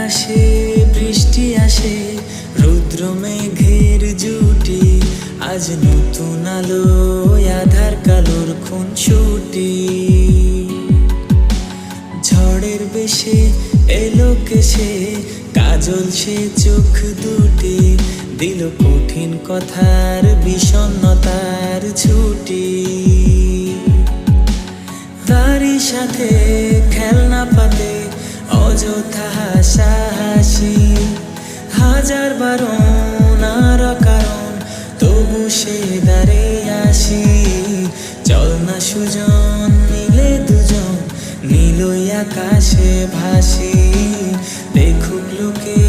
আকাশে বৃষ্টি আসে, রুদ্র মেঘের জুটি, আজ নতুন আলো আধার কালোর খুনসুটি। ঝড়ের বেশে এলো কেসে, কাজল সে চোখ দুটি, দিল কঠিন কথার বিষণ্ণতার ছুটি। তারই সাথে খেলনা পাতে অযথা হাসাহাসি, হাজার বারণ আর কারণ তবু সে দাঁড়ে আসি। চল না সুজন মিলে দুজন, নীলই আকাশে ভাসি, দেখুক লোকে